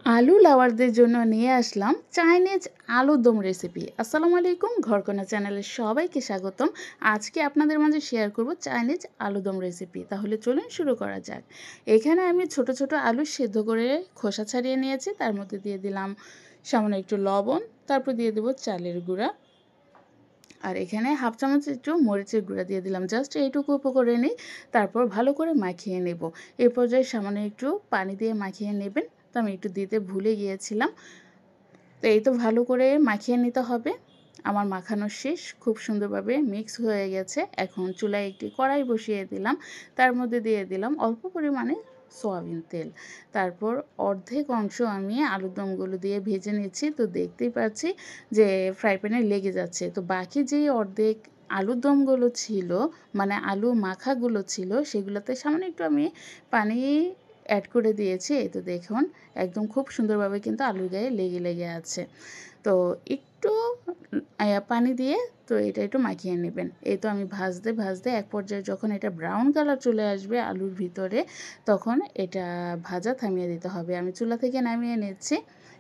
আলু লাভারদের জন্য নিয়ে আসলাম চাইনিজ আলুর দম রেসিপি। আসসালামু আলাইকুম, ঘরকোনা চ্যানেলের সবাইকে স্বাগতম। আজকে আপনাদের মাঝে শেয়ার করব চাইনিজ আলুদম রেসিপি। তাহলে চলুন শুরু করা যাক। এখানে আমি ছোট ছোট আলু সেদ্ধ করে খোসা ছাড়িয়ে নিয়েছি। তার মধ্যে দিয়ে দিলাম সামান্য একটু লবণ, তারপর দিয়ে দেবো চালের গুঁড়া, আর এখানে হাফ চামচ একটু মরিচের গুঁড়া দিয়ে দিলাম। জাস্ট এইটুকু উপকরণে নিই, তারপর ভালো করে মাখিয়ে নেব। এই পর্যায়ে সামান্য একটু পানি দিয়ে মাখিয়ে নেবেন। তো আমি একটু দিতে ভুলে গিয়েছিলাম। তো এই তো ভালো করে মাখিয়ে নিতে হবে। আমার মাখানো শেষ, খুব সুন্দরভাবে মিক্স হয়ে গেছে। এখন চুলায় একটি কড়াই বসিয়ে দিলাম, তার মধ্যে দিয়ে দিলাম অল্প পরিমাণে সয়াবিন তেল। তারপর অর্ধেক অংশ আমি আলুর দমগুলো দিয়ে ভেজে নিচ্ছি। তো দেখতেই পাচ্ছি যে ফ্রাই প্যানে লেগে যাচ্ছে। তো বাকি যেই অর্ধেক আলুর দমগুলো ছিল, মানে আলু মাখাগুলো ছিল, সেগুলোতে সামান্য একটু আমি পানি অ্যাড করে দিয়েছি। এই তো দেখুন, একদম খুব সুন্দরভাবে কিন্তু আলুর গায়ে লেগে লেগে আছে। তো একটু পানি দিয়ে তো এটা একটু মাখিয়ে নেবেন। এই তো আমি ভাজতে ভাজতে এক পর্যায়ে যখন এটা ব্রাউন কালার চলে আসবে আলুর ভিতরে, তখন এটা ভাজা থামিয়ে দিতে হবে। আমি চুলা থেকে নামিয়ে নিচ্ছি।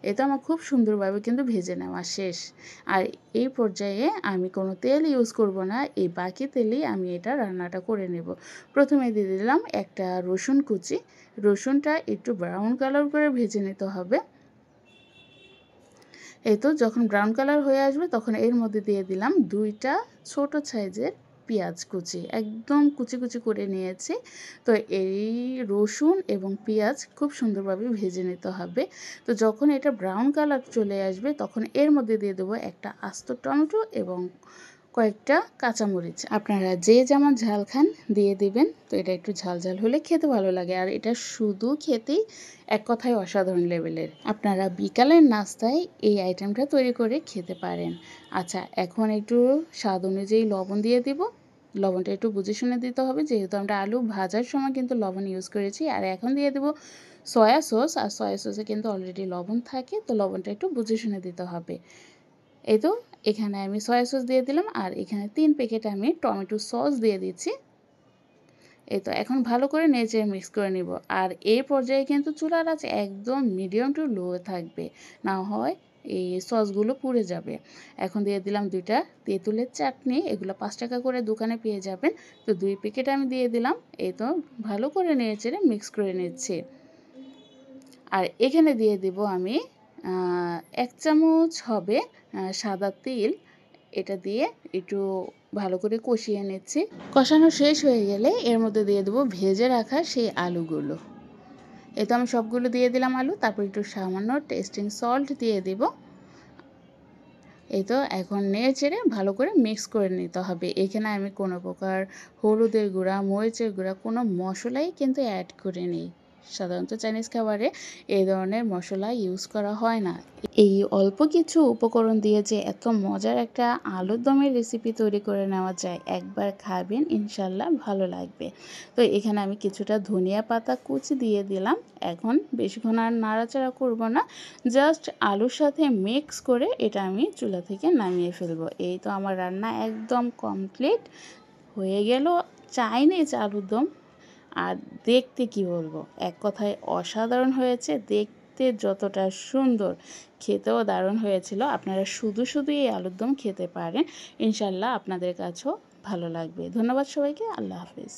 এ তো আমার খুব সুন্দরভাবে কিন্তু ভেজে নেওয়া শেষ। আর এই পর্যায়ে আমি কোনো তেল ইউজ করব না, এই বাকি তেলেই আমি এটা রান্নাটা করে নেব। প্রথমে দিয়ে দিলাম একটা রসুন কুচি। রসুনটা একটু ব্রাউন কালার করে ভেজে নিতে হবে। এই তো যখন ব্রাউন কালার হয়ে আসবে তখন এর মধ্যে দিয়ে দিলাম 2টা ছোট সাইজের পেঁয়াজ কুচি, একদম কুচি কুচি করে নিয়েছি। তো এই রসুন এবং পেঁয়াজ খুব সুন্দরভাবে ভেজে নিতে হবে। তো যখন এটা ব্রাউন কালার চলে আসবে তখন এর মধ্যে দিয়ে দেবো একটা আস্ত টমেটো এবং কয়েকটা কাঁচামরিচ। আপনারা যে যেমন ঝাল খান দিয়ে দিবেন। তো এটা একটু ঝাল ঝাল হলে খেতে ভালো লাগে, আর এটা শুধু খেতেই এক কথায় অসাধারণ লেভেলের। আপনারা বিকালের নাস্তায় এই আইটেমটা তৈরি করে খেতে পারেন। আচ্ছা, এখন একটু স্বাদ অনুযায়ী লবণ দিয়ে দিব। লবণটা একটু বুঝে শুনে দিতে হবে, যেহেতু আমরা আলু ভাজার সময় কিন্তু লবণ ইউজ করেছি। আর এখন দিয়ে দেবো সয়া সস, আর সয়া সসে কিন্তু অলরেডি লবণ থাকে, তো লবণটা একটু বুঝে শুনে দিতে হবে। এই তো এখানে আমি সয়া সস দিয়ে দিলাম, আর এখানে 3 প্যাকেট আমি টমেটো সস দিয়ে দিচ্ছি। এই তো এখন ভালো করে নেড়ে মিক্স করে নিব। আর এই পর্যায়ে কিন্তু চুলার আঁচ একদম মিডিয়াম টু লো থাকবে, না হয় এই সসগুলো পুড়ে যাবে। এখন দিয়ে দিলাম 2টা তেঁতুলের চাটনি। এগুলো 5 টাকা করে দোকানে পেয়ে যাবেন। তো 2 প্যাকেট আমি দিয়ে দিলাম। এই তো ভালো করে নেড়ে মিক্স করে নিচ্ছি। আর এখানে দিয়ে দেব আমি 1 চামচ হবে সাদা তিল। এটা দিয়ে একটু ভালো করে কষিয়ে নিচ্ছি। কষানো শেষ হয়ে গেলে এর মধ্যে দিয়ে দেবো ভেজে রাখা সেই আলুগুলো। এই তো আমি সবগুলো দিয়ে দিলাম আলু, তারপর একটু সামান্য টেস্টিং সল্ট দিয়ে দিব। এই তো এখন নেড়ে ভালো করে মিক্স করে নিতে হবে। এখানে আমি কোনো প্রকার হলুদের গুঁড়া, মরিচের গুঁড়া কোনো মশলাই কিন্তু অ্যাড করিনি। সাধারণত চাইনিজ খাবারে এই ধরনের মশলা ইউজ করা হয় না। এই অল্প কিছু উপকরণ দিয়ে যে এত মজার একটা আলুর দমের রেসিপি তৈরি করে নেওয়া যায়, একবার খাবেন ইনশাল্লাহ ভালো লাগবে। তো এখানে আমি কিছুটা ধনিয়া পাতা কুচি দিয়ে দিলাম। এখন বেশিক্ষণ আর নাড়াচাড়া করব না, জাস্ট আলুর সাথে মিক্স করে এটা আমি চুলা থেকে নামিয়ে ফেলবো। এই তো আমার রান্না একদম কমপ্লিট হয়ে গেল চাইনিজ আলুর দম। আর দেখতে কি বলবো, এক কথায় অসাধারণ হয়েছে। দেখতে যতটা সুন্দর, খেতেও দারুণ হয়েছিল। আপনারা শুধু শুধু এই আলুর দম খেতে পারেন, ইনশাল্লাহ আপনাদের কাছেও ভালো লাগবে। ধন্যবাদ সবাইকে, আল্লাহ হাফিজ।